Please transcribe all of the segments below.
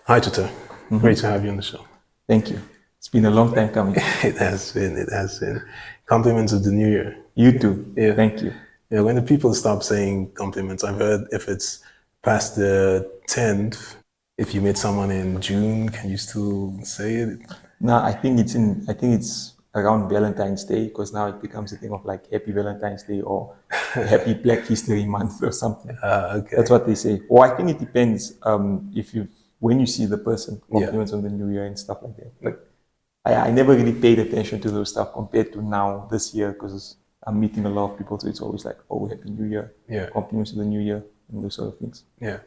Hi, Tuta. Great to have you on the show. Thank you. It's been a long time coming. It has been. Compliments of the new year. You too. Yeah. Thank you. Yeah, when the people stop saying compliments, I've heard if it's past the 10th, if you meet someone in June, can you still say it? Now I think it's around Valentine's Day because now it becomes a thing of like Happy Valentine's Day or Happy Black History Month or something. That's Okay. what they say. Or I think it depends if you when you see the person, Yeah. compliments on the new year and stuff like that. But I never really paid attention to those stuff compared to now this year because I'm meeting a lot of people, so it's always like, oh, Happy New Year, Yeah. compliments to the new year, and those sort of things. Yeah.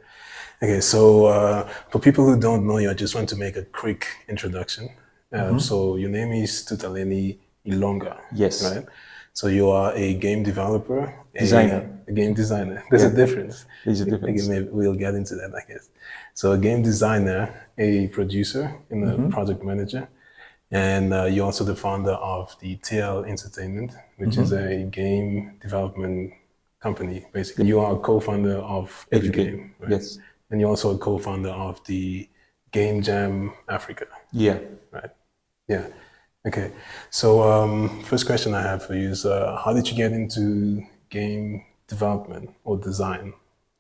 Okay, so for people who don't know you, I just want to make a quick introduction. So your name is Tutaleni Ilonga, Yes, right? So you are a game developer, designer. a game designer. There's a Yeah, difference. there's a Okay, difference. maybe we'll get into that, I guess. So a game designer, a producer, and a project manager. And you're also the founder of the TL Entertainment, which is a game development company, basically. You are a co-founder of Educate. Educate, right? Yes. And you're also a co-founder of the Game Jam Africa, Yeah. right? Yeah. Okay. So first question I have for you is, how did you get into game development or design?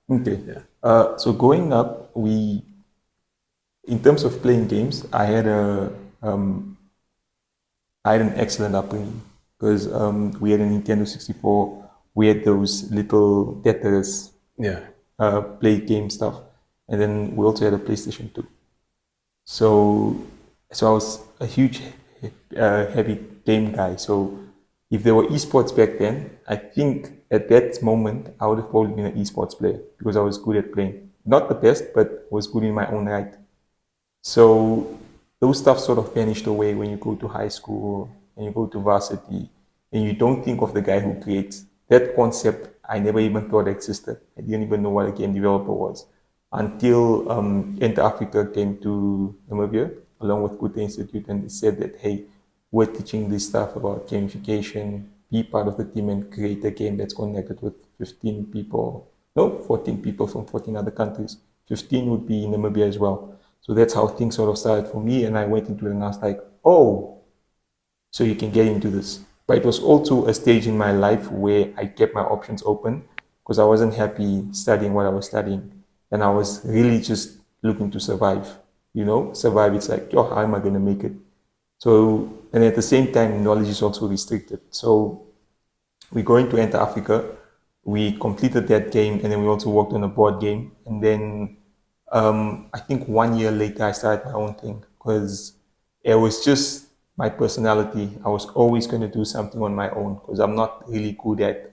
Okay. Yeah. So growing up, in terms of playing games, um, I had an excellent upbringing because we had a Nintendo 64. We had those little Tetris Yeah. play game stuff, and then we also had a PlayStation 2. So, so I was a huge, heavy game guy. So, if there were esports back then, I think at that moment I would have probably been an esports player because I was good at playing. Not the best, but was good in my own right. So those stuff sort of vanished away when you go to high school and you go to varsity and you don't think of the guy who creates. That concept I never even thought existed. I didn't even know what a game developer was until Enter Africa came to Namibia along with Kute Institute and they said that, hey, we're teaching this stuff about gamification, be part of the team and create a game that's connected with 15 people, no, 14 people from 14 other countries. 15 would be in Namibia as well. So that's how things sort of started for me. And I went into it and I was like, oh, so you can get into this. But it was also a stage in my life where I kept my options open because I wasn't happy studying what I was studying. And I was really just looking to survive. You know, survive. It's like, yo, how am I going to make it? So, and at the same time, knowledge is also restricted. So we going to enter Africa. We completed that game, and then we also worked on a board game. And then I think 1 year later, I started my own thing because it was just my personality. I was always going to do something on my own because I'm not really good at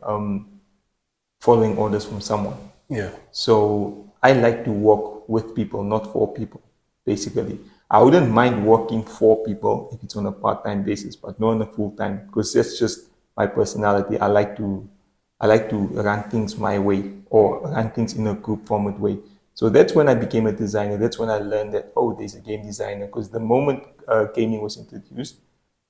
following orders from someone. Yeah. So I like to work with people, not for people, basically. I wouldn't mind working for people if it's on a part-time basis, but not on a full-time because that's just my personality. I like to run things my way or run things in a group format way. So that's when I became a designer. That's when I learned that, oh, there's a game designer. Because the moment gaming was introduced,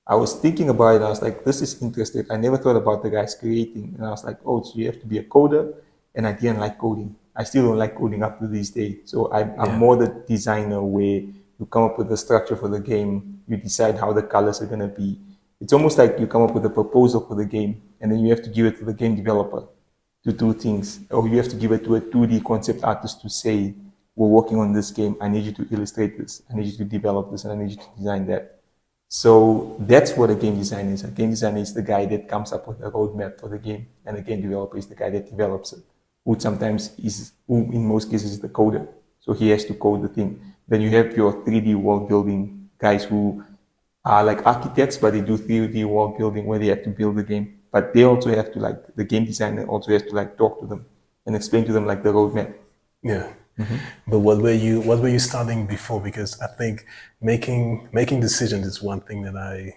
I was thinking about it and I was like, this is interesting. I never thought about the guys creating. And I was like, oh, so you have to be a coder. And I didn't like coding. I still don't like coding up to this day. So I'm Yeah. more the designer where you come up with the structure for the game. You decide how the colors are going to be. It's almost like you come up with a proposal for the game and then you have to give it to the game developer to do things. Or you have to give it to a 2D concept artist to say, we're working on this game. I need you to illustrate this. I need you to develop this and I need you to design that. So that's what a game designer is. A game designer is the guy that comes up with a roadmap for the game, and a game developer is the guy that develops it, who in most cases is the coder. So he has to code the thing. Then you have your 3D world building guys who are like architects, but they do 3D world building where they have to build the game. But they also have to like the game designer also has to like talk to them and explain to them like the roadmap. Yeah. But what were you studying before? Because I think making decisions is one thing that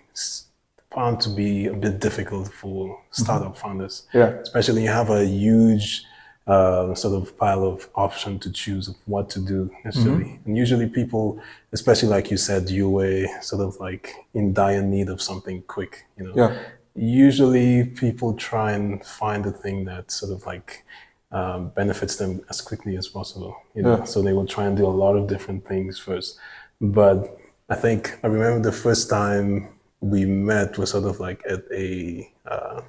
found to be a bit difficult for startup founders. Yeah. Especially you have a huge sort of pile of option to choose of what to do necessarily. And usually people, especially like you said, you were sort of like in dire need of something quick, Yeah. Usually people try and find the thing that sort of like benefits them as quickly as possible. You know, so they will try and do a lot of different things first. But I think I remember the first time we met was sort of like at a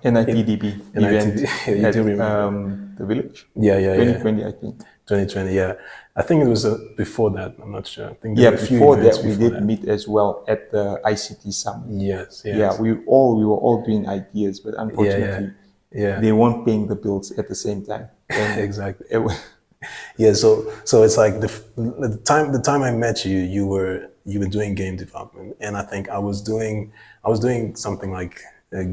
NIPDB event You at do remember? the village. Yeah, yeah, yeah. 2020, I think. 2020, yeah. I think it was before that. I'm not sure. I think Yeah, there were a few before events that we before did that. meet as well at the ICT summit. Yes, yes. Yeah, we were all doing ideas, but unfortunately, Yeah. they weren't paying the bills at the same time. And Exactly. it was, Yeah, so it's like the time I met you, you were doing game development, and I think I was doing something like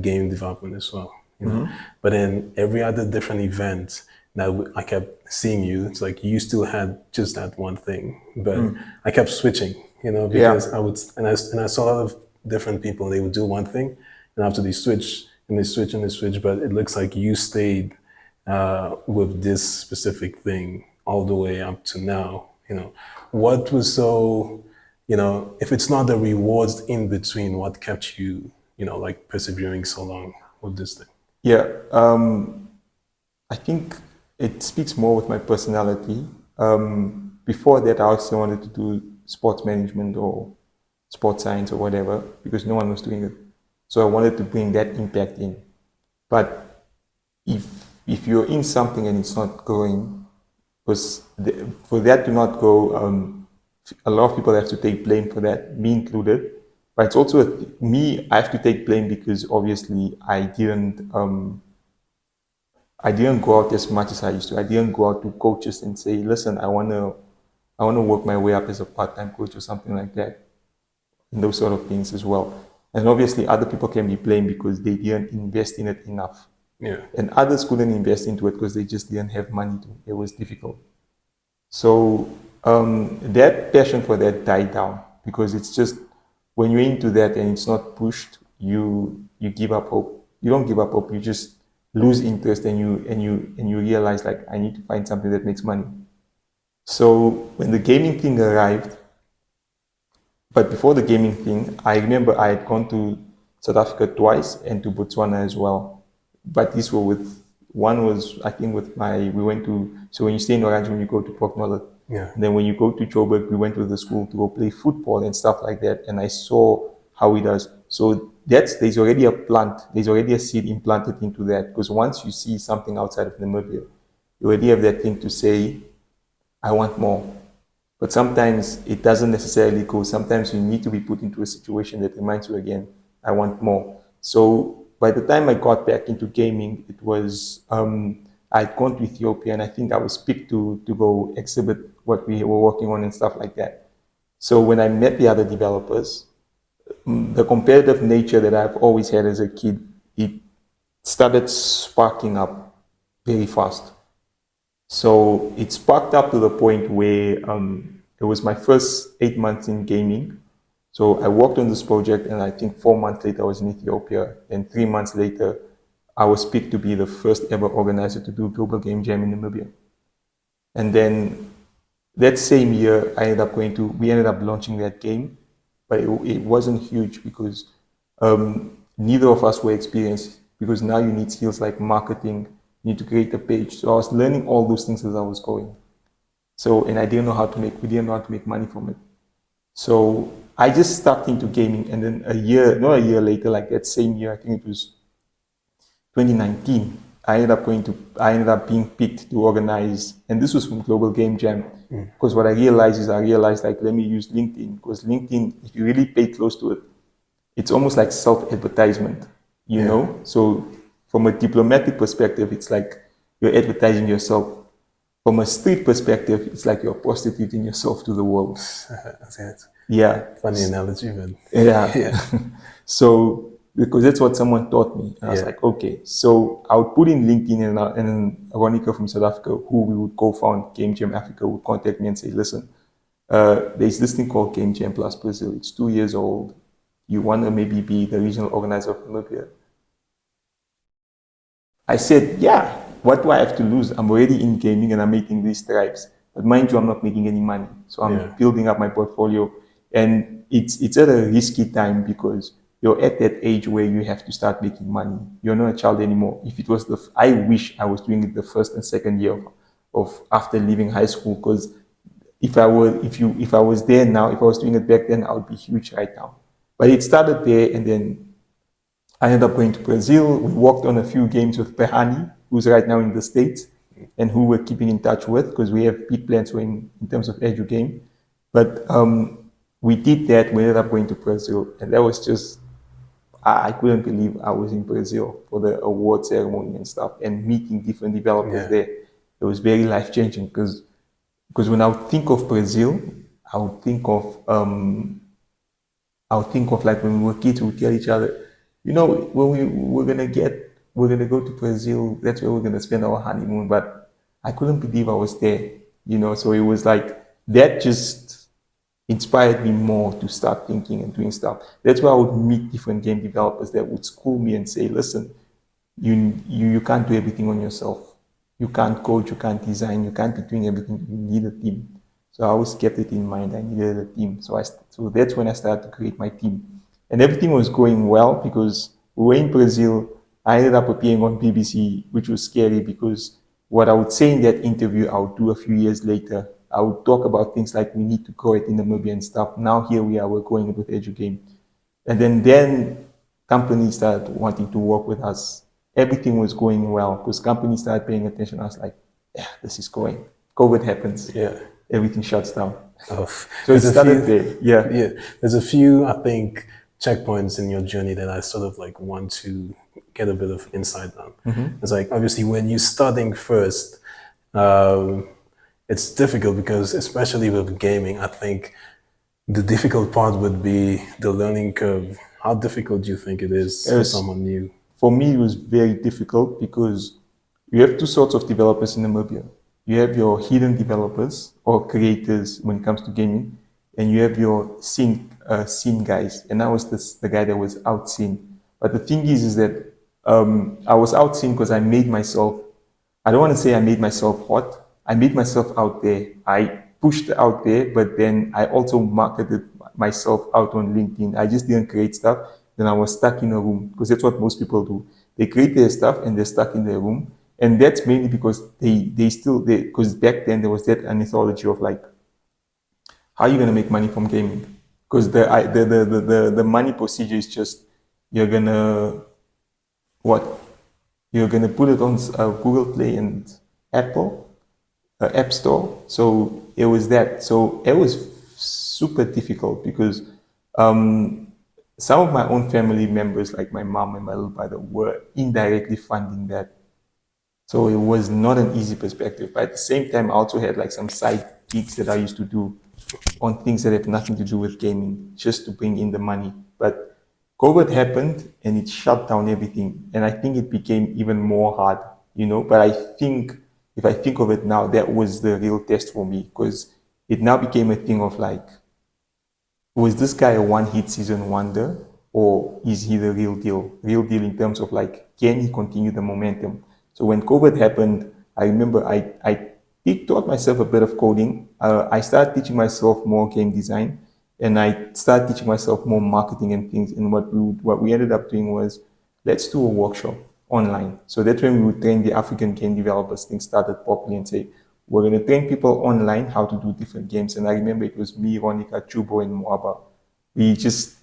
game development as well, you know. But in every other different event that I kept seeing you, it's like you still had just that one thing, but I kept switching, you know, because I would and I saw a lot of different people. They would do one thing, and after they switch and they switch and they switch, but it looks like you stayed with this specific thing all the way up to now. You know, what was so, you know, if it's not the rewards in between, what kept you, you know, like persevering so long with this thing? yeah, I think it speaks more with my personality. Before that, I also wanted to do sports management or sports science or whatever because no one was doing it. So I wanted to bring that impact in. But if you're in something and it's not going, because for that to not go, a lot of people have to take blame for that, me included. But it's also me. I have to take blame because obviously I didn't go out as much as I used to. I didn't go out to coaches and say, "Listen, I wanna work my way up as a part-time coach or something like that," and those sort of things as well. And obviously, other people can be blamed because they didn't invest in it enough. Yeah. And others couldn't invest into it because they just didn't have money to. It was difficult. So that passion for that died down because it's just when you're into that and it's not pushed, you give up hope. You don't give up hope. You just lose interest and you realize like I need to find something that makes money. So when the gaming thing arrived, but before the gaming thing, I remember I had gone to South Africa twice and to Botswana as well. But these were one was, I think, we went to, so when you stay in Orange, you go to Port Nollet. Yeah. And then when you go to Joburg, we went with the school to go play football and stuff like that. And I saw how he does. So there's already a plant, there's already a seed implanted into that. Because once you see something outside of Namibia, you already have that thing to say, I want more. But sometimes it doesn't necessarily go. Sometimes you need to be put into a situation that reminds you again, I want more. So by the time I got back into gaming, it was, I'd gone to Ethiopia and I think I was picked to go exhibit what we were working on and stuff like that. So when I met the other developers, the competitive nature that I've always had as a kid, it started sparking up very fast. So it sparked up to the point where it was my first 8 months in gaming. So I worked on this project and I think 4 months later I was in Ethiopia. And 3 months later, I was picked to be the first ever organizer to do Global Game Jam in Namibia. And then that same year, we ended up launching that game, but it wasn't huge because neither of us were experienced because now you need skills like marketing, you need to create a page. So I was learning all those things as I was going. So, and we didn't know how to make money from it. So I just stepped into gaming and then not a year later, like that same year, I think it was 2019, I ended up being picked to organize, and this was from Global Game Jam. Because what I realized like, let me use LinkedIn, because LinkedIn, if you really pay close to it, it's almost like self-advertisement, you know? So from a diplomatic perspective, it's like you're advertising yourself. From a street perspective, it's like you're prostituting yourself to the world. That's it. Yeah. Funny analogy, but yeah. So, because that's what someone taught me. And I was like, okay. So I would put in LinkedIn and Veronica from South Africa, who we would co-found Game Jam Africa, would contact me and say, listen, there's this thing called Game Jam Plus Brazil. It's 2 years old. You want to maybe be the regional organizer of Namibia? I said, yeah, what do I have to lose? I'm already in gaming and I'm making these strides. But mind you, I'm not making any money. So I'm building up my portfolio. And it's at a risky time because you're at that age where you have to start making money. You're not a child anymore. If it was I wish I was doing it the first and second year of after leaving high school, because if I was there now, if I was doing it back then, I would be huge right now. But it started there, and then I ended up going to Brazil. We worked on a few games with Pehani, who's right now in the States, and who we're keeping in touch with because we have big plans for him in terms of edu game. But we did that. We ended up going to Brazil, and that was just I couldn't believe I was in Brazil for the award ceremony and stuff, and meeting different developers there. It was very life changing because when I would think of Brazil, I would think of like when we were kids, we would tell each other, when we're gonna go to Brazil, that's where we're gonna spend our honeymoon. But I couldn't believe I was there, So it was like that just inspired me more to start thinking and doing stuff. That's why I would meet different game developers that would school me and say, listen, you can't do everything on yourself. You can't code, you can't design, you can't be doing everything. You need a team. So I always kept it in mind. I needed a team. So that's when I started to create my team. And everything was going well because we were in Brazil. I ended up appearing on BBC, which was scary because what I would say in that interview, I would do a few years later. I would talk about things like we need to grow it in Namibia and stuff. Now here we are, we're going with EduGame. And then companies started wanting to work with us. Everything was going well because companies started paying attention. I was like, yeah, this is going. COVID happens. Yeah. Everything shuts down. Oh, so it started there. Yeah. Yeah. There's a few, I think, checkpoints in your journey that I sort of like want to get a bit of insight on. Mm-hmm. It's like, obviously, when you're starting first, it's difficult because, especially with gaming, I think the difficult part would be the learning curve. How difficult do you think it is for someone new? For me, it was very difficult because you have two sorts of developers in Namibia. You have your hidden developers or creators when it comes to gaming, and you have your scene guys. And I was the guy that was out seen. But the thing is that I was out seen because I made myself, I don't want to say I made myself hot. I made myself out there. I pushed out there, but then I also marketed myself out on LinkedIn. I just didn't create stuff. Then I was stuck in a room because that's what most people do. They create their stuff and they're stuck in their room. And that's mainly because because back then there was that mythology of like, how are you going to make money from gaming? Because the money procedure is just, you're going to put it on Google Play and Apple, App Store. So it was that. So it was super difficult because some of my own family members, like my mom and my little brother, were indirectly funding that. So it was not an easy perspective. But at the same time, I also had like some side gigs that I used to do on things that have nothing to do with gaming, just to bring in the money. But COVID happened and it shut down everything. And I think it became even more hard, But I think, if I think of it now, that was the real test for me because it now became a thing of like, was this guy a one-hit season wonder or is he the real deal? Real deal in terms of like, can he continue the momentum? So when COVID happened, I remember I taught myself a bit of coding. I started teaching myself more game design and I started teaching myself more marketing and things. And what we ended up doing was, let's do a workshop online. So that's when we would train the African game developers. Things started properly and say, we're going to train people online how to do different games. And I remember it was me, Ronica, Chubo, and Moaba. We just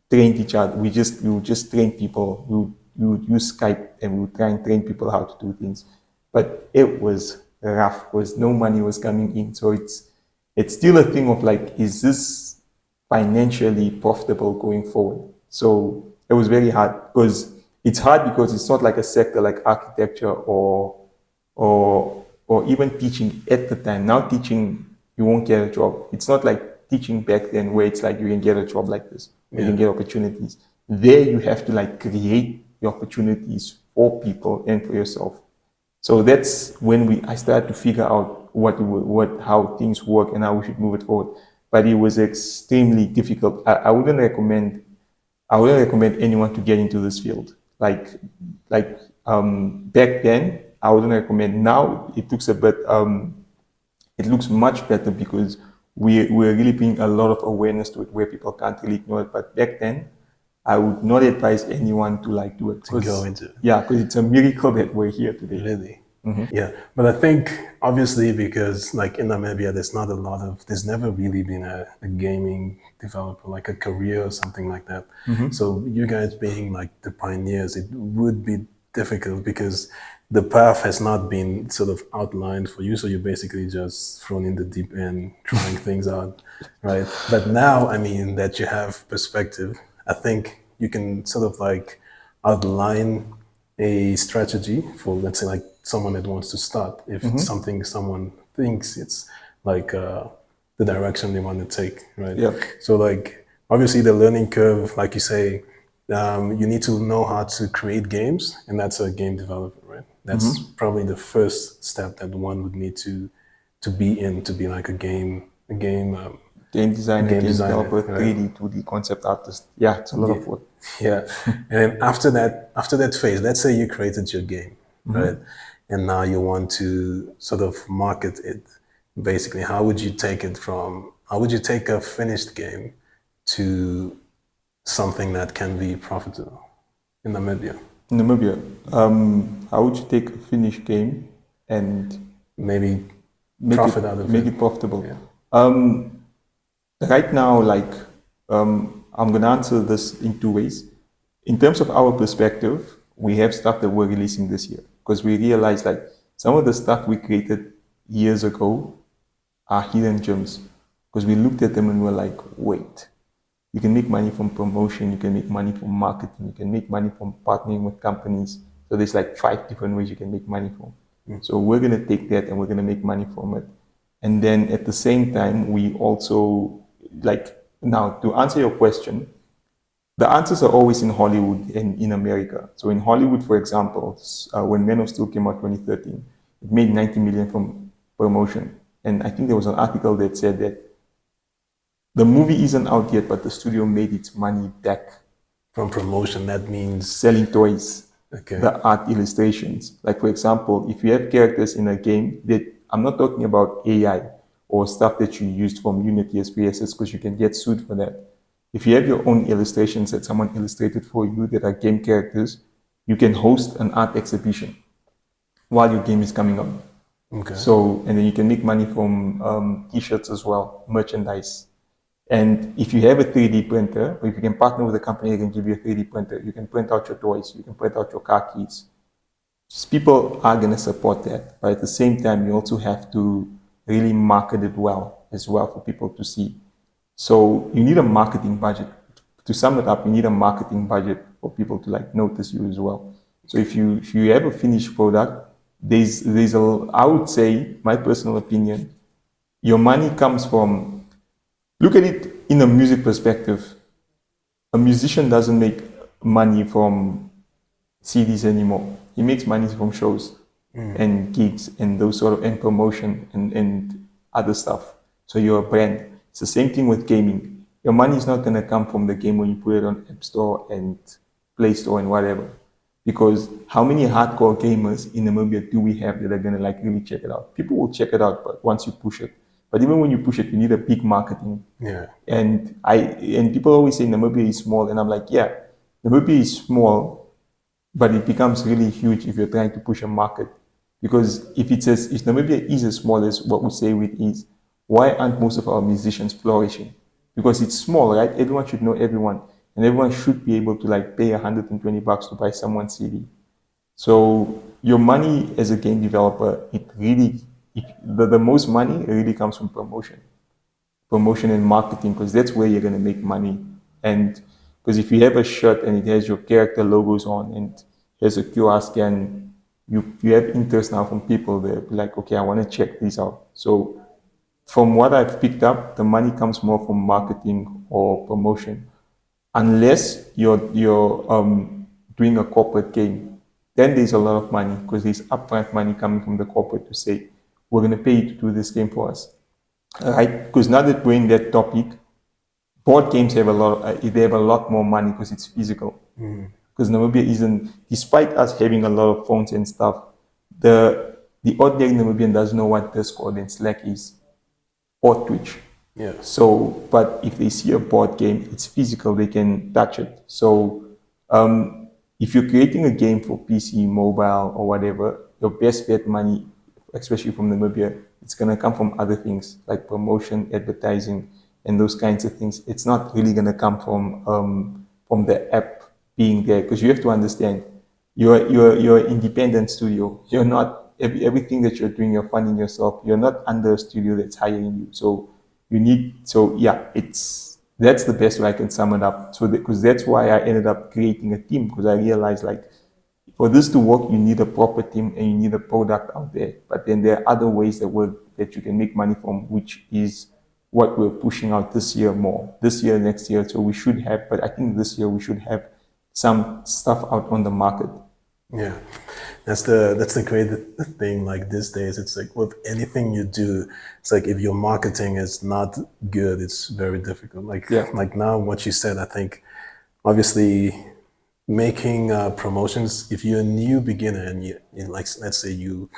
trained each other. We would just train people. We would use Skype and we would try and train people how to do things. But it was rough because no money was coming in. So it's still a thing of like, is this financially profitable going forward? So it was very hard because it's hard because it's not like a sector like architecture or even teaching at the time. Now teaching, you won't get a job. It's not like teaching back then where it's like you can get a job like this. You can get opportunities. There you have to like create the opportunities for people and for yourself. So that's when I started to figure out how things work and how we should move it forward. But it was extremely difficult. I wouldn't recommend anyone to get into this field. Like back then, I wouldn't recommend. Now it looks it looks much better because we're really bringing a lot of awareness to it where people can't really ignore it. But back then, I would not advise anyone to like do it. To go into. Yeah, because it's a miracle that we're here today. Really? Yeah, but I think obviously because like in Namibia, there's never really been a gaming developer, like a career or something like that. So you guys being like the pioneers, it would be difficult because the path has not been sort of outlined for you. So you're basically just thrown in the deep end, trying things out, right? But now, I mean, that you have perspective, I think you can sort of like outline a strategy for, let's say, like someone that wants to start. If it's something someone thinks it's like the direction they want to take, right? Yeah. So like obviously the learning curve, like you say, you need to know how to create games, and that's a game developer, right? That's probably the first step that one would need to be in to be like a game Game designer, developer, right? 3D, 2D concept artist. Yeah, it's a lot of work. Yeah, and then after that phase, let's say you created your game, right? And now you want to sort of market it. Basically, how would you take a finished game to something that can be profitable in Namibia? Namibia, how would you take a finished game and Maybe make profit out of make it. it profitable? Yeah. Right now, like, I'm going to answer this in two ways. In terms of our perspective, we have stuff that we're releasing this year because we realized like some of the stuff we created years ago are hidden gems because we looked at them and we're like, wait, you can make money from promotion, you can make money from marketing, you can make money from partnering with companies. So there's like 5 different ways you can make money from. So we're going to take that and we're going to make money from it. And then at the same time, we also like, now to answer your question, the answers are always in Hollywood and in America. So in Hollywood, for example, when Men of Steel came out 2013, it made 90 million from promotion. And I think there was an article that said that the movie isn't out yet, but the studio made its money back. From promotion, that means Selling toys, okay. the art illustrations. Like for example, if you have characters in a game that, I'm not talking about AI or stuff that you used from Unity as PSS because you can get sued for that. If you have your own illustrations that someone illustrated for you that are game characters, you can host an art exhibition while your game is coming up. Okay. So, and then you can make money from t-shirts as well, merchandise. And if you have a 3D printer, or if you can partner with a company that can give you a 3D printer, you can print out your toys, you can print out your car keys. People are going to support that. But at the same time, you also have to really market it well as well for people to see. So you need a marketing budget. To sum it up, you need a marketing budget for people to like notice you as well. So if you have a finished product, I would say, my personal opinion, your money comes from, look at it in a music perspective. A musician doesn't make money from CDs anymore. He makes money from shows and gigs and those sort of, and promotion and other stuff. So you're a brand. It's the same thing with gaming. Your money is not going to come from the game when you put it on App Store and Play Store and whatever. Because how many hardcore gamers in Namibia do we have that are going to like really check it out? People will check it out, but once you push it. But even when you push it, you need a big marketing. Yeah. And people always say Namibia is small, and I'm like, yeah, Namibia is small, but it becomes really huge if you're trying to push a market. Because if Namibia is as small as what we say it is, why aren't most of our musicians flourishing? Because it's small, right? Everyone should know everyone, and everyone should be able to like pay $120 to buy someone's CD. So your money as a game developer, the most money really comes from promotion and marketing, because that's where you're going to make money. And because if you have a shirt and it has your character logos on and there's a QR scan, you have interest now from people. They're like, okay, I want to check this out. So from what I've picked up, the money comes more from marketing or promotion, unless you're doing a corporate game. Then there's a lot of money, because there's upfront money coming from the corporate to say, we're going to pay you to do this game for us. Right? Because now that we're in that topic, board games have a lot more money because it's physical. Because Namibia isn't, despite us having a lot of phones and stuff, the ordinary Namibian doesn't know what Discord and Slack is, or Twitch. Yeah. So, but if they see a board game, it's physical, they can touch it. So, if you're creating a game for PC, mobile, or whatever, your best bet money, especially from Namibia, it's gonna come from other things like promotion, advertising, and those kinds of things. It's not really gonna come from the app being there, because you have to understand you're an independent studio. You're not everything that you're doing, you're funding yourself. You're not under a studio that's hiring you. So you need, so yeah, that's the best way I can sum it up. So because that's why I ended up creating a team, because I realized like for this to work, you need a proper team and you need a product out there. But then there are other ways that you can make money from, which is what we're pushing out this year more, this year, next year. So we should have, but I think this year we should have some stuff out on the market. Yeah, that's the great thing. Like these days, it's like with anything you do, it's like if your marketing is not good, it's very difficult. Yeah. Like now, what you said, I think, obviously, making promotions. If you're a new beginner and like, let's say you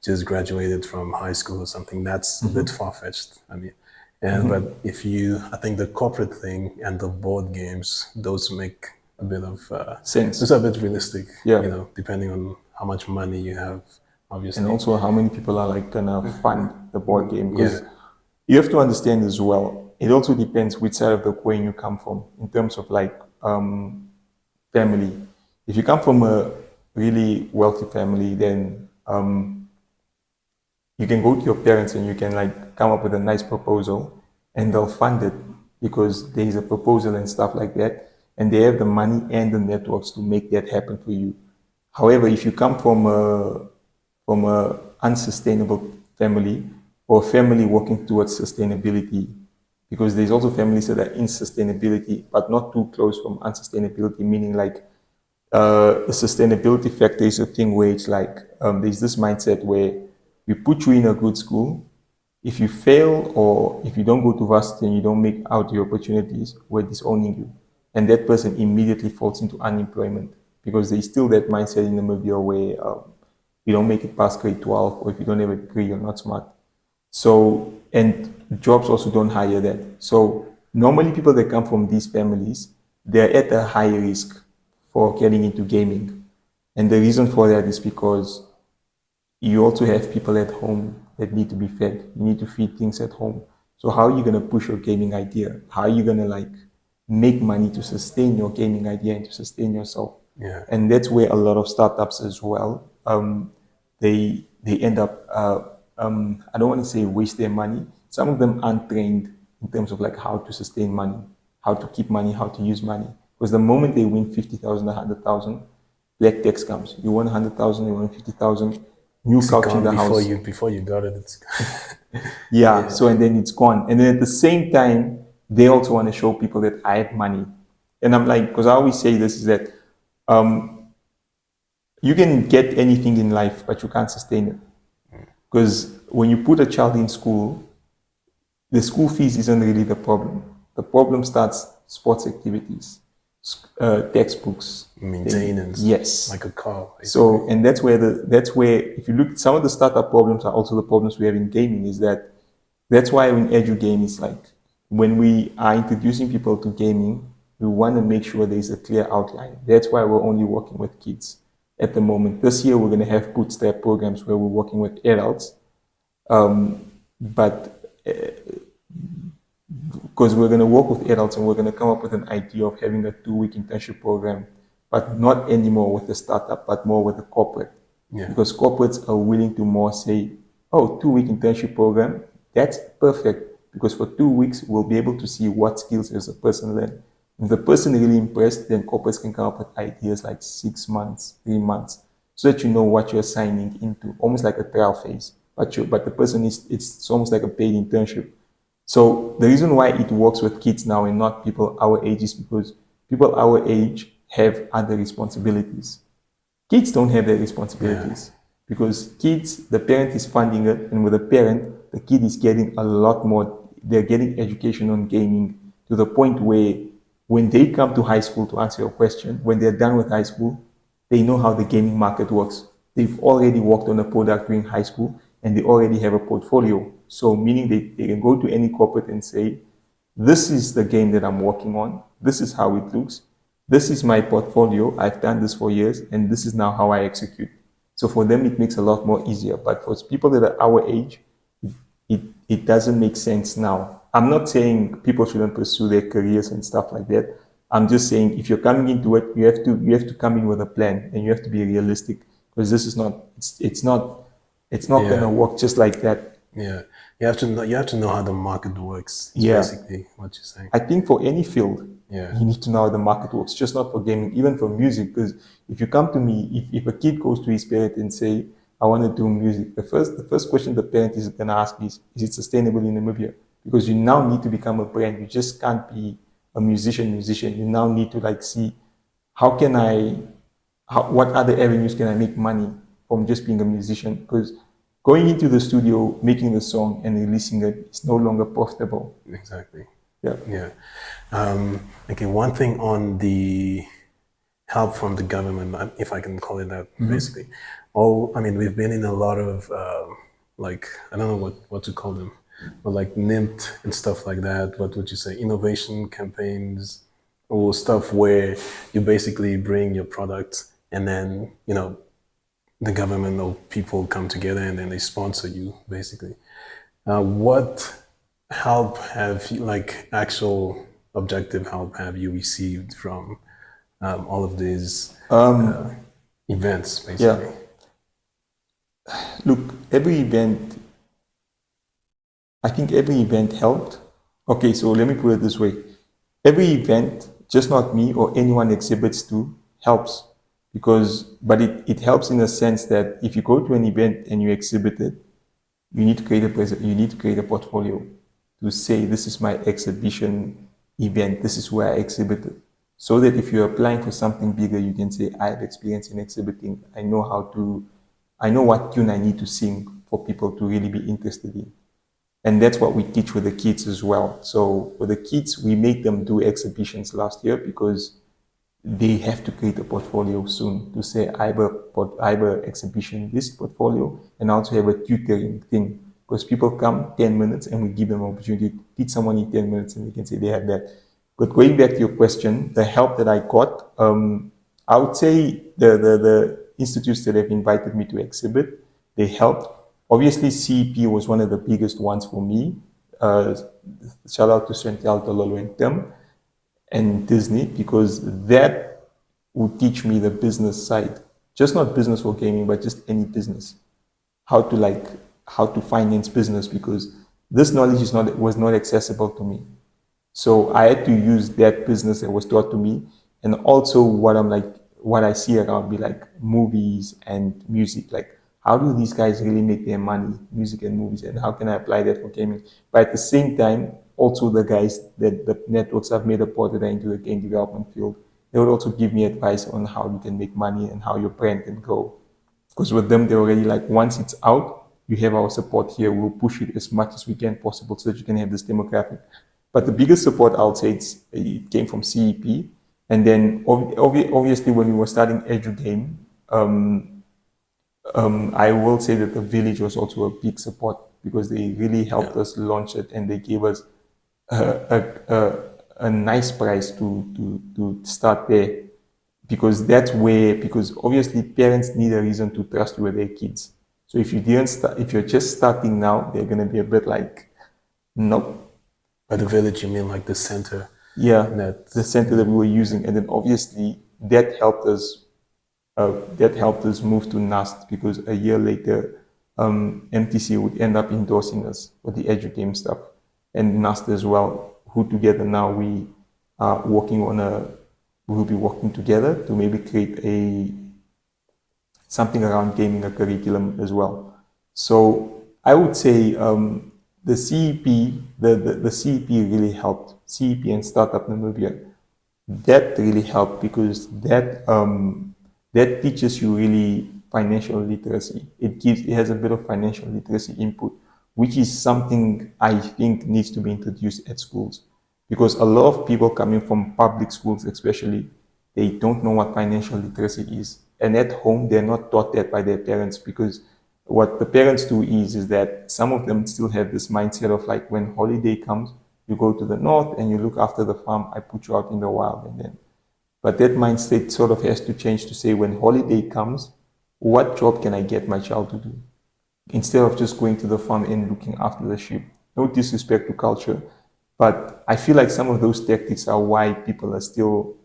just graduated from high school or something, that's a bit far fetched. I mean, and but if you, I think the corporate thing and the board games, those make a bit of Sense. those are a bit realistic. Yeah. You know, depending on how much money you have, obviously. And also how many people are like gonna fund the board game, because Yeah. you have to understand as well, it also depends which side of the coin you come from in terms of like family. If you come from a really wealthy family, then you can go to your parents and you can like come up with a nice proposal and they'll fund it because there is a proposal and stuff like that, and they have the money and the networks to make that happen for you. However, if you come from a unsustainable family or a family working towards sustainability, because there's also families that are in sustainability but not too close from unsustainability, meaning like the sustainability factor is a thing where it's like there's this mindset where we put you in a good school. If you fail or if you don't go to varsity and you don't make out your opportunities, we're disowning you. And that person immediately falls into unemployment because there's still that mindset in Namibia where you don't make it past grade 12, or if you don't have a degree, you're not smart. So, and jobs also don't hire that. So normally people that come from these families, they're at a high risk for getting into gaming. And the reason for that is because you also have people at home that need to be fed. You need to feed things at home. So how are you going to push your gaming idea? How are you going to like make money to sustain your gaming idea and to sustain yourself? Yeah. And that's where a lot of startups as well, they end up, I don't want to say waste their money. Some of them aren't trained in terms of like how to sustain money, how to keep money, how to use money. Because the moment they win 50,000, 100,000, black tax comes. You won 100,000, you won 50,000, new couch in the house. Before you got it, it's Yeah, so and then it's gone. And then at the same time, they also want to show people that I have money. And I'm like, because I always say this is that you can get anything in life, but you can't sustain it. Because when you put a child in school, the school fees isn't really the problem. The problem starts sports activities, textbooks, maintenance. Yes, like a car. Basically. So, and that's where if you look, some of the startup problems are also the problems we have in gaming. Is that's why in edu game is like when we are introducing people to gaming, we want to make sure there is a clear outline. That's why we're only working with kids at the moment. This year we're going to have bootstrap programs where we're working with adults, but because we're going to work with adults and we're going to come up with an idea of having a 2-week internship program, but not anymore with the startup, but more with the corporate. Yeah. Because corporates are willing to more say, oh, 2-week internship program, that's perfect. Because for 2 weeks, we'll be able to see what skills does a person learn. If the person is really impressed, then corporates can come up with ideas like 6 months, 3 months, so that you know what you're signing into, almost like a trial phase. But the person it's almost like a paid internship. So the reason why it works with kids now and not people our age is because people our age have other responsibilities. Kids don't have their responsibilities because kids, the parent is funding it, and with the parent, the kid is getting a lot more. They're getting education on gaming to the point where when they come to high school, to answer your question, when they're done with high school, they know how the gaming market works. They've already worked on a product during high school and they already have a portfolio. So meaning they can go to any corporate and say, this is the game that I'm working on. This is how it looks. This is my portfolio. I've done this for years, and this is now how I execute. So for them, it makes a lot more easier. But for people that are our age, it doesn't make sense now. I'm not saying people shouldn't pursue their careers and stuff like that. I'm just saying if you're coming into it, you have to come in with a plan, and you have to be realistic, because this is not it's not Yeah. gonna work just like that. Yeah, you have to know how the market works. It's Yeah. basically what you're saying. I think for any field, Yeah. you need to know how the market works, just not for gaming, even for music. Because if you come to me, if a kid goes to his parent and say, I want to do music, the first question the parent is going to ask is it sustainable in Namibia? Because you now need to become a brand. You just can't be a musician. You now need to like see how can what other avenues can I make money from just being a musician? Because going into the studio, making the song and releasing it is no longer profitable. Exactly. Yeah. Yeah. Okay. One thing on the help from the government, if I can call it that, basically. I mean, we've been in a lot of like, I don't know what to call them, but like NIMT and stuff like that. What would you say? Innovation campaigns or stuff where you basically bring your product and then the government or people come together and then they sponsor you, basically. What help have you, like actual objective help, have you received from all of these events, Yeah. basically? Look, I think every event helped. Okay, so let me put it this way. Every event, just not me or anyone exhibits to, helps. But it helps in the sense that if you go to an event and you exhibit it, you need to create a portfolio to say, this is my exhibition event, this is where I exhibited. So that if you're applying for something bigger, you can say, I have experience in exhibiting. I know what tune I need to sing for people to really be interested in. And that's what we teach with the kids as well. So with the kids, we make them do exhibitions last year because they have to create a portfolio soon to say, I have a exhibition, this portfolio, and also have a tutoring thing. Because people come 10 minutes and we give them an opportunity to teach someone in 10 minutes and they can say they have that. But going back to your question, the help that I got, I would say the institutes that have invited me to exhibit, they helped. Obviously, CEP was one of the biggest ones for me. Shout out to Chantal Tololo and Tim and Disney, because that would teach me the business side. Just not business for gaming, but just any business. How to finance business, because this knowledge was not accessible to me. So I had to use that business that was taught to me, and also what I see around me, like movies and music. Like, how do these guys really make their money, music and movies, and how can I apply that for gaming? But at the same time, also the guys that the networks I've made a part that are into the game development field, they would also give me advice on how you can make money and how your brand can grow. Because with them, they're already like, once it's out, you have our support here. We'll push it as much as we can possible so that you can have this demographic. But the biggest support, I would say, it came from CEP. And then obviously when we were starting EduGame, I will say that the village was also a big support, because they really helped us launch it, and they gave us a nice price to start there, because because obviously parents need a reason to trust you with their kids. So if you're just starting now, they're gonna be a bit like, nope. By the village, you mean like the center? Yeah, the center that we were using, and then obviously that helped us. That helped us move to NAST, because a year later, MTC would end up endorsing us for the EduGame stuff, and NAST as well. Who together now we are we'll be working together to maybe create something around gaming, a curriculum as well. So I would say the CEP, the CEP really helped. CEP and Startup Namibia, that really helped, because that teaches you really financial literacy. It has a bit of financial literacy input, which is something I think needs to be introduced at schools, because a lot of people coming from public schools, especially, they don't know what financial literacy is, and at home they're not taught that by their parents, because what the parents do is that some of them still have this mindset of like, when holiday comes, you go to the north and you look after the farm. I put you out in the wild, and then, but that mindset sort of has to change to say, when holiday comes, what job can I get my child to do, instead of just going to the farm and looking after the sheep. No disrespect to culture, but I feel like some of those tactics are why people still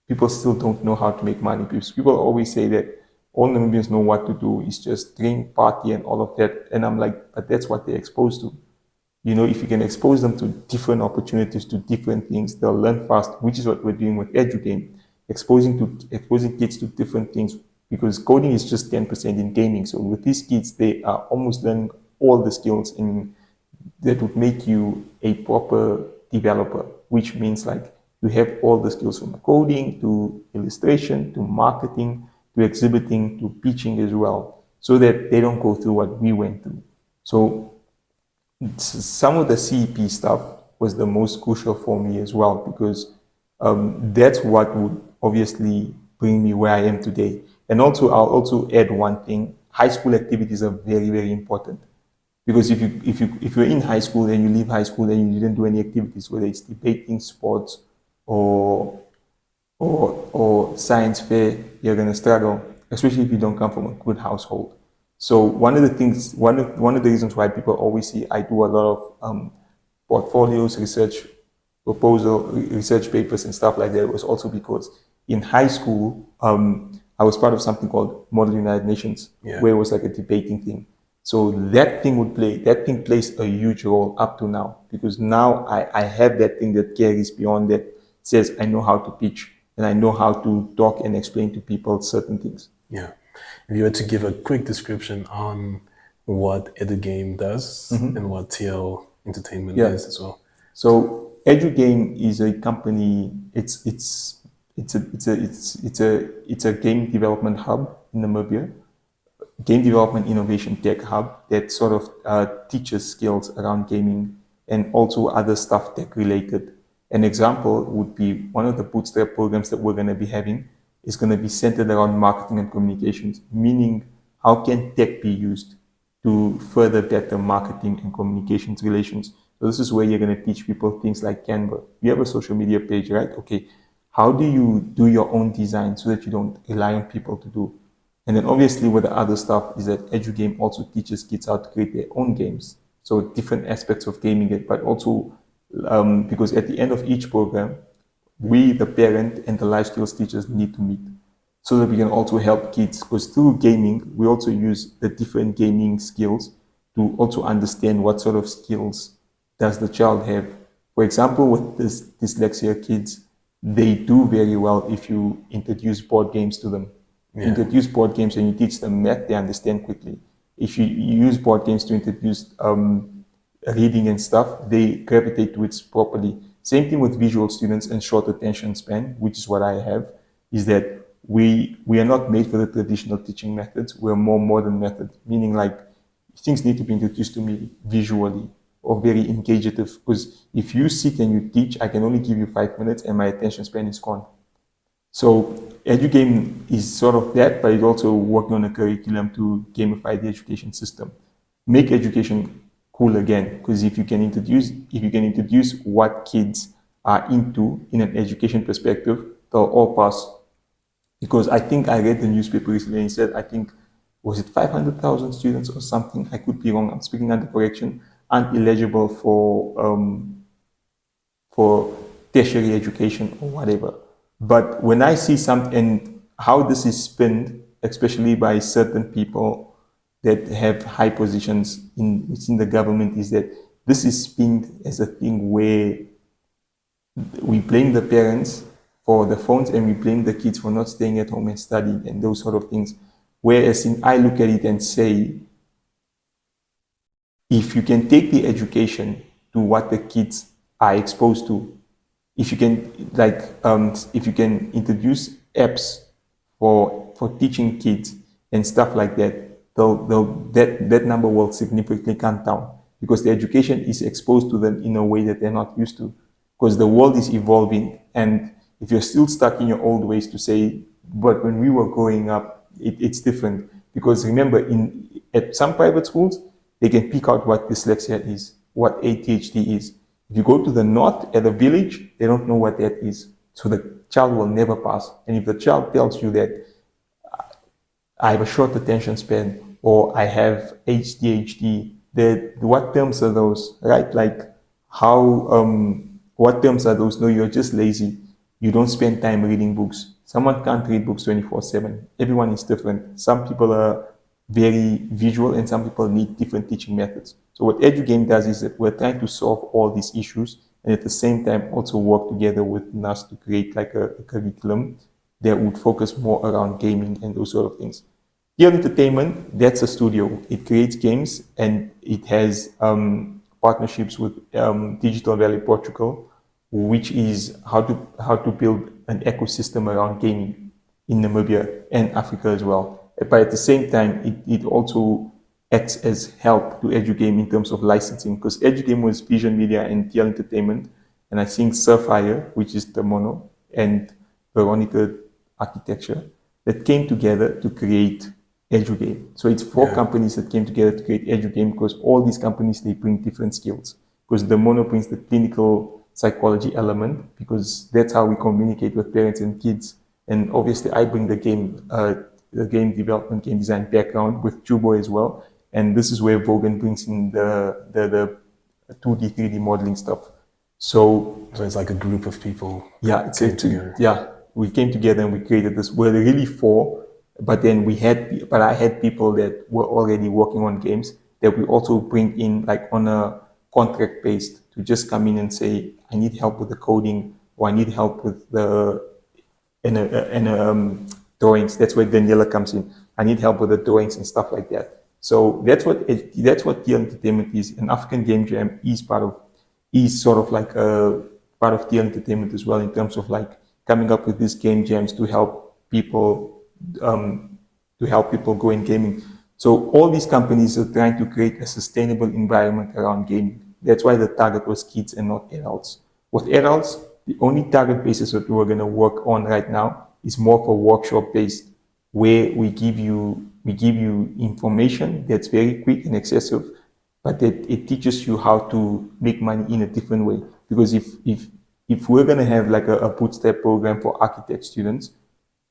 don't know how to make money, because people always say that all Namibians know what to do is just drink, party, and all of that. And I'm like, but that's what they're exposed to. You know, if you can expose them to different opportunities, to different things, they'll learn fast, which is what we're doing with EduGame, exposing kids to different things, because coding is just 10% in gaming. So with these kids, they are almost learning all the skills that would make you a proper developer, which means like you have all the skills from coding to illustration to marketing to exhibiting to pitching as well, so that they don't go through what we went through. So some of the CEP stuff was the most crucial for me as well, because that's what would obviously bring me where I am today. And also, I'll also add one thing: high school activities are very, very important. Because if you're in high school and you leave high school and you didn't do any activities, whether it's debating, sports, or or science fair, you're gonna struggle, especially if you don't come from a good household. So one of the reasons why people always see I do a lot of portfolios, research papers, and stuff like that was also because in high school I was part of something called Model United Nations, where it was like a debating thing. So that thing plays a huge role up to now, because now I have that thing that carries beyond, that says I know how to pitch and I know how to talk and explain to people certain things. Yeah. If you were to give a quick description on what EduGame does and what TL Entertainment is as well. So EduGame is a company. It's a game development hub in Namibia, game development innovation tech hub that sort of teaches skills around gaming and also other stuff tech related. An example would be one of the bootstrap programs that we're going to be having is going to be centered around marketing and communications, meaning how can tech be used to further better marketing and communications relations. So this is where you're going to teach people things like Canva. You have a social media page, right? Okay, how do you do your own design so that you don't rely on people to do? And then obviously with the other stuff is that EduGame also teaches kids how to create their own games. So different aspects of gaming it, but also because at the end of each program, we, the parent and the life skills teachers, need to meet so that we can also help kids, because through gaming, we also use the different gaming skills to also understand what sort of skills does the child have. For example, with this dyslexia kids, they do very well if you introduce board games to them. Introduce board games and you teach them math, they understand quickly. If you use board games to introduce reading and stuff, they gravitate to it properly. Same thing with visual students and short attention span, which is what I have, is that we are not made for the traditional teaching methods. We're more modern methods, meaning like things need to be introduced to me visually or very engagetive, because if you sit and you teach, I can only give you 5 minutes and my attention span is gone. So EduGame is sort of that, but it's also working on a curriculum to gamify the education system, make education cool again. Because if you can introduce what kids are into in an education perspective, they'll all pass. Because I think I read the newspaper recently and it said, I think, was it 500,000 students or something? I could be wrong. I'm speaking under correction. Aren't eligible for tertiary education or whatever. But when I see something and how this is spinned, especially by certain people that have high positions within the government, is that this is spinned as a thing where we blame the parents for the phones and we blame the kids for not staying at home and studying and those sort of things. Whereas I look at it and say, if you can take the education to what the kids are exposed to, if you can if you can introduce apps for teaching kids and stuff like that, that number will significantly come down, because the education is exposed to them in a way that they're not used to, because the world is evolving. And if you're still stuck in your old ways to say, but when we were growing up, it's different, Because remember, at some private schools, they can pick out what dyslexia is, what ADHD is. If you go to the north at a village, they don't know what that is. So the child will never pass. And if the child tells you that I have a short attention span or I have ADHD, what terms are those, right? Like what terms are those? No, you're just lazy. You don't spend time reading books. Someone can't read books 24/7. Everyone is different. Some people are very visual and some people need different teaching methods. So what EduGame does is that we're trying to solve all these issues and at the same time also work together with NAS to create like a curriculum that would focus more around gaming and those sort of things. TL Entertainment, that's a studio. It creates games and it has partnerships with Digital Valley Portugal, which is how to build an ecosystem around gaming in Namibia and Africa as well. But at the same time, it also acts as help to EduGame in terms of licensing, because EduGame was Vision Media and TL Entertainment, and I think Surfire, which is the Mono, and Veronica Architecture, that came together to create EduGame. So it's four companies that came together to create EduGame, because all these companies, they bring different skills. Because the Mono brings the clinical psychology element, because that's how we communicate with parents and kids. And obviously I bring the game development, game design background with Jubo as well. And this is where Vogan brings in the 2D, 3D modeling stuff. So it's like a group of people. Yeah, we came together and we created this. We're really four, but then I had people that were already working on games that we also bring in like on a contract based to just come in and say, I need help with the coding or I need help with the drawings. That's where Daniela comes in. I need help with the drawings and stuff like that. So that's what TL Entertainment is. An African Game Jam is sort of like a part of TL Entertainment as well, in terms of like coming up with these game jams to help people go in gaming. So all these companies are trying to create a sustainable environment around gaming. That's why the target was kids and not adults. With adults, the only target basis that we're going to work on right now is more for workshop based, where we give you information that's very quick and accessible, but that it teaches you how to make money in a different way. Because if we're going to have like a bootstrap program for architect students,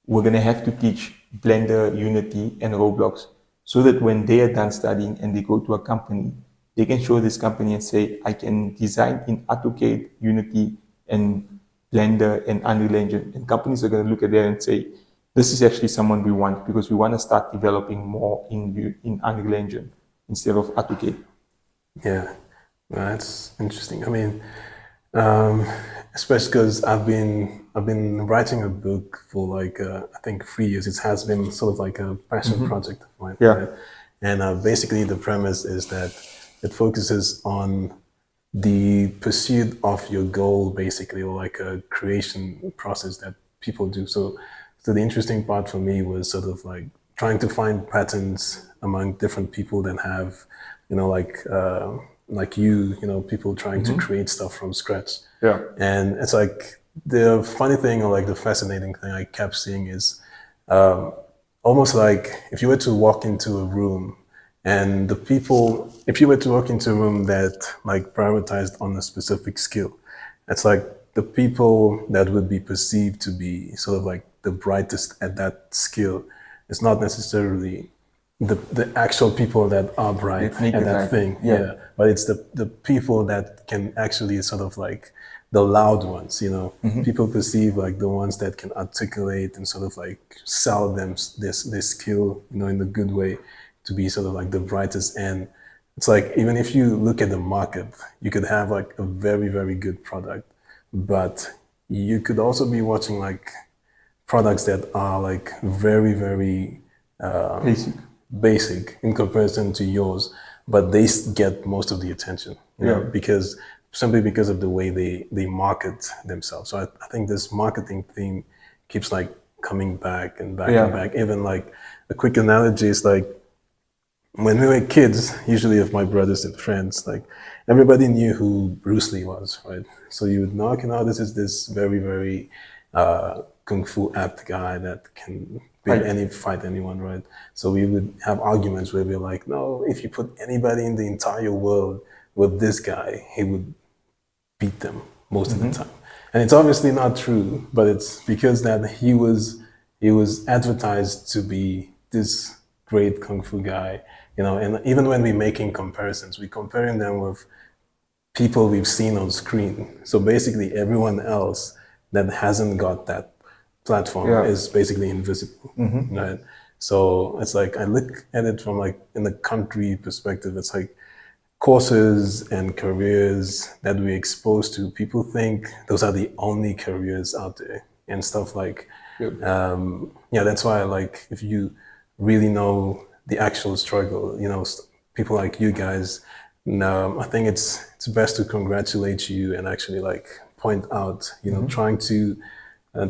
we're going to have to teach Blender, Unity, and Roblox, so that when they are done studying and they go to a company, they can show this company and say, I can design in AutoCAD, Unity, and Blender, and Unreal Engine. And companies are going to look at that and say, this is actually someone we want, because we want to start developing more in Unreal Engine instead of AutoCAD. Yeah, that's interesting. I mean, especially because I've been writing a book for like I think 3 years. It has been sort of like a passion project of mine. Yeah. Right? And basically the premise is that it focuses on the pursuit of your goal, basically, or like a creation process that people do. So the interesting part for me was sort of like trying to find patterns among different people that have, like people trying to create stuff from scratch. Yeah. And it's like the funny thing, or like the fascinating thing I kept seeing is almost like if you were to walk into a room and if you were to walk into a room that like prioritized on a specific skill, it's like the people that would be perceived to be sort of like the brightest at that skill, it's not necessarily the actual people that are bright at that thing. Yeah. But it's the people that can actually sort of like the loud ones, people perceive like the ones that can articulate and sort of like sell them this skill, in the good way, to be sort of like the brightest. And it's like, even if you look at the market, you could have like a very, very good product, but you could also be watching like products that are like very, very basic in comparison to yours, but they get most of the attention, simply because of the way they market themselves. So I think this marketing theme keeps like coming back and back and back. Even like a quick analogy is like, when we were kids, usually of my brothers and friends, like everybody knew who Bruce Lee was, right? So you would know, this is this very, very kung fu apt guy that can fight anyone, right? So we would have arguments where we're like, no, if you put anybody in the entire world with this guy, he would beat them most of the time. And it's obviously not true, but it's because that he was advertised to be this great kung fu guy, you know. And even when we're making comparisons, we're comparing them with people we've seen on screen. So basically, everyone else that hasn't got that platform is basically invisible, right? So it's like I look at it from like in the country perspective. It's like courses and careers that we're exposed to. People think those are the only careers out there and stuff like. Yeah, that's why like if you really know the actual struggle, you know, people like you guys. I think it's best to congratulate you and actually like point out, you know, trying to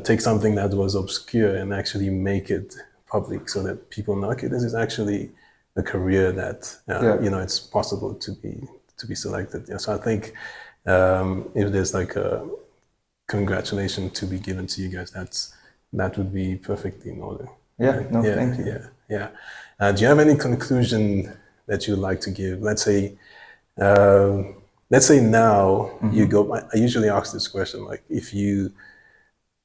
take something that was obscure and actually make it public so that people know, okay, this is actually a career that you know, it's possible to be selected. Yeah, so I think if there's like a congratulation to be given to you guys, that would be perfectly in order. Yeah, no, thank you. Yeah. Do you have any conclusion that you'd like to give? Let's say now you go. I usually ask this question, like if you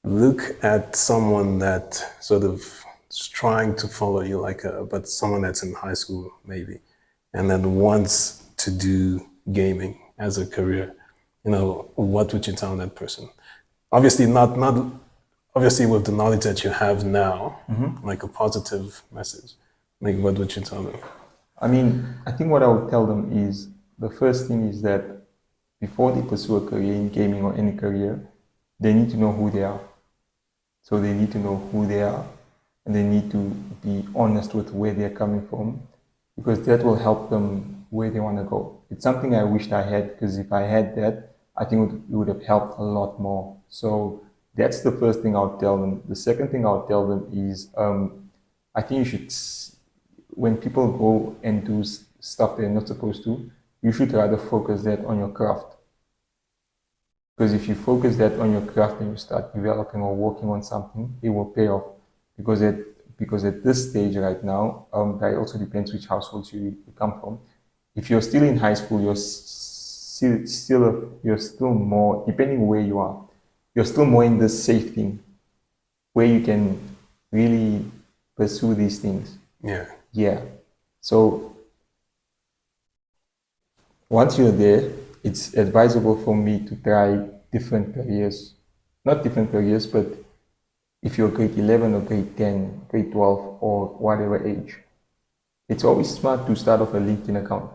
look at someone that sort of is trying to follow you, but someone that's in high school maybe, and then wants to do gaming as a career, you know, what would you tell that person? Obviously, not obviously with the knowledge that you have now, like a positive message. Like, what would you tell them? I mean, I think what I would tell them is the first thing is that before they pursue a career in gaming or any career, they need to know who they are. So they need to know who they are, and they need to be honest with where they're coming from, because that will help them where they want to go. It's something I wished I had, because if I had that, I think it would have helped a lot more. So that's the first thing I'll tell them. The second thing I'll tell them is, I think you should, when people go and do stuff they're not supposed to, you should rather focus that on your craft. Because if you focus that on your craft and you start developing or working on something, it will pay off. Because at this stage right now, that also depends which households you come from. If you're still in high school, you're still more, depending where you are, you're still more in the safe thing, where you can really pursue these things. Yeah. So once you're there, it's advisable for me to try different careers. Not different careers, but if you're grade 11 or grade 10, grade 12, or whatever age, it's always smart to start off a LinkedIn account,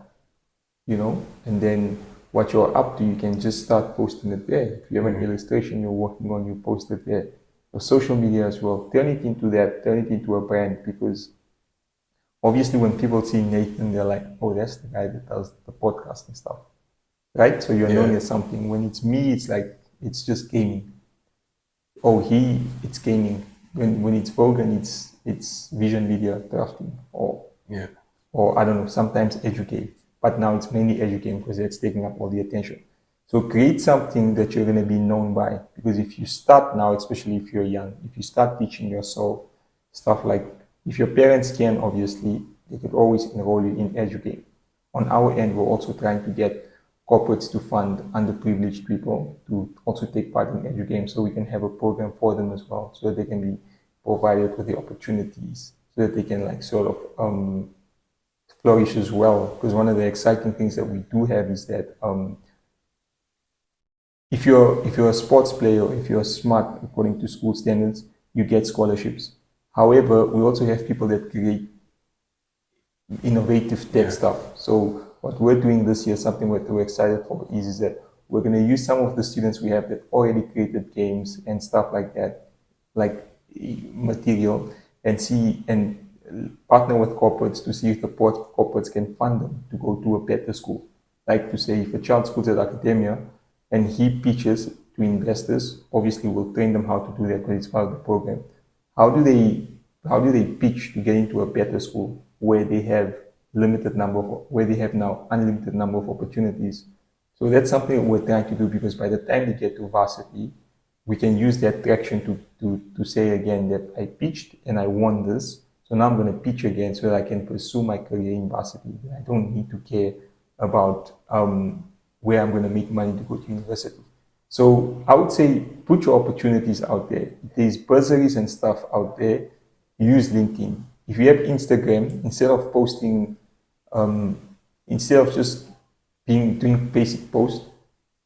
you know, and then what you're up to, you can just start posting it there. If you have an illustration you're working on, you post it there. Your social media as well, turn it into a brand, because obviously when people see Nathan, they're like, oh, that's the guy that does the podcast and stuff, right? So you're known as something. When it's me, it's like, it's just gaming. Oh, it's gaming. When it's Vogan, it's vision media drafting, or I don't know, sometimes educate. But now it's mainly educate because it's taking up all the attention. So create something that you're going to be known by, because if you start now, especially if you're young, if you start teaching yourself stuff like, if your parents can, obviously, they could always enroll you in educate. On our end, we're also trying to get corporates to fund underprivileged people to also take part in educame, so we can have a program for them as well, so that they can be provided with the opportunities, so that they can like sort of flourish as well. Because one of the exciting things that we do have is that if you're a sports player, if you're smart according to school standards, you get scholarships. However, we also have people that create innovative tech stuff. So what we're doing this year, something that we're excited for, is that we're going to use some of the students we have that already created games and stuff like that, like material, and partner with corporates to see if the corporates can fund them to go to a better school. Like to say, if a child schools at academia and he pitches to investors, obviously we'll train them how to do that because it's part of the program. How do they pitch to get into a better school where they have where they have now unlimited number of opportunities? So that's something that we're trying to do, because by the time they get to varsity, we can use that traction to say again that I pitched and I won this. So now I'm going to pitch again so that I can pursue my career in varsity. I don't need to care about where I'm going to make money to go to university. So I would say put your opportunities out there. There's bursaries and stuff out there. Use LinkedIn. If you have Instagram, instead of posting, instead of just doing basic posts,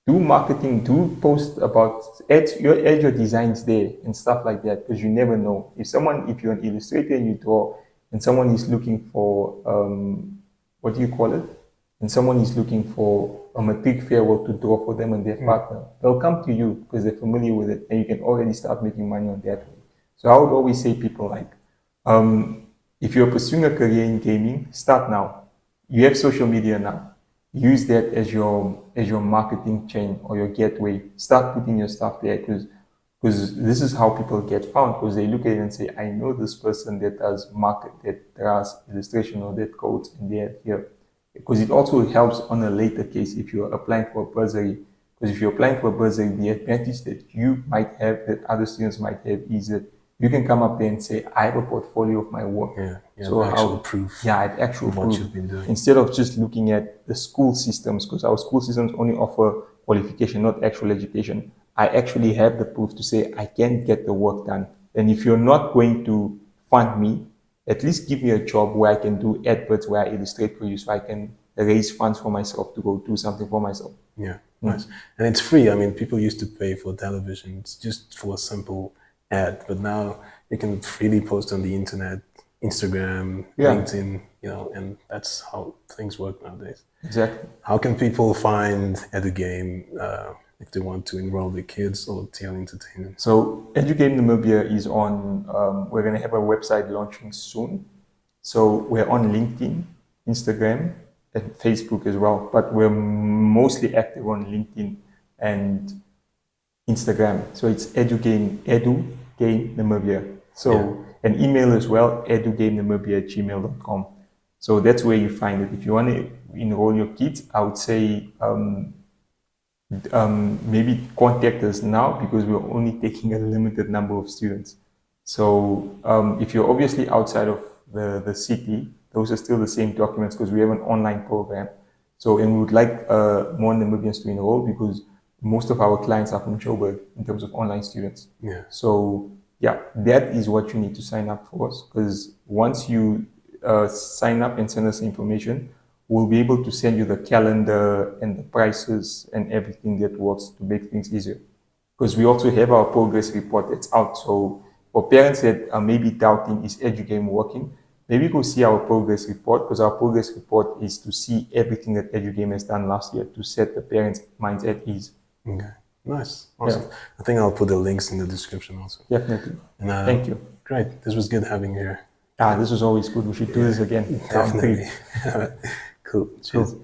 do marketing, do post about, add your designs there and stuff like that, because you never know. If you're an illustrator and you draw, and someone is looking for, what do you call it? And someone is looking for a matric farewell to draw for them and their partner, they'll come to you because they're familiar with it, and you can already start making money on that way. So I would always say people like, if you're pursuing a career in gaming, start now. You have social media now. Use that as your marketing chain or your gateway. Start putting your stuff there, because this is how people get found, because they look at it and say, I know this person that does illustration or that codes, and they're here. Because it also helps on a later case if you're applying for a bursary. Because if you're applying for a bursary, the advantage that you might have that other students might have is that you can come up there and say, I have a portfolio of my work. Yeah, so actual proof. Yeah, I have actual what proof. You've been doing. Instead of just looking at the school systems, because our school systems only offer qualification, not actual education. I actually have the proof to say I can get the work done. And if you're not going to fund me, at least give me a job where I can do adverts, where I illustrate for you, so I can raise funds for myself to go do something for myself. Yeah, nice. And it's free. I mean, people used to pay for television just for a simple ad, but now you can freely post on the internet, Instagram, LinkedIn, and that's how things work nowadays. Exactly. How can people find EduGame if they want to enroll their kids or TL Entertainment? So EduGame Namibia is on, we're going to have a website launching soon. So we're on LinkedIn, Instagram, and Facebook as well, but we're mostly active on LinkedIn and Instagram. So it's EduGame Namibia. So an email as well, edugamenamibia@gmail.com. So that's where you find it. If you want to enroll your kids, I would say maybe contact us now, because we're only taking a limited number of students. So if you're obviously outside of the city, those are still the same documents, because we have an online program. So, and we would like more Namibians to enroll, because most of our clients are from Joburg in terms of online students. Yeah. So yeah, that is what you need to sign up for us, because once you sign up and send us information, we'll be able to send you the calendar and the prices and everything that works to make things easier. Because we also have our progress report that's out. So for parents that are maybe doubting, is EduGame working? Maybe go see our progress report, because our progress report is to see everything that EduGame has done last year to set the parents' minds at ease. Okay, nice, awesome. Yeah. I think I'll put the links in the description also. Definitely. And, thank you. Great, this was good having you here. This was always good. We should do this again. Definitely. Cool. Cheers. Cool.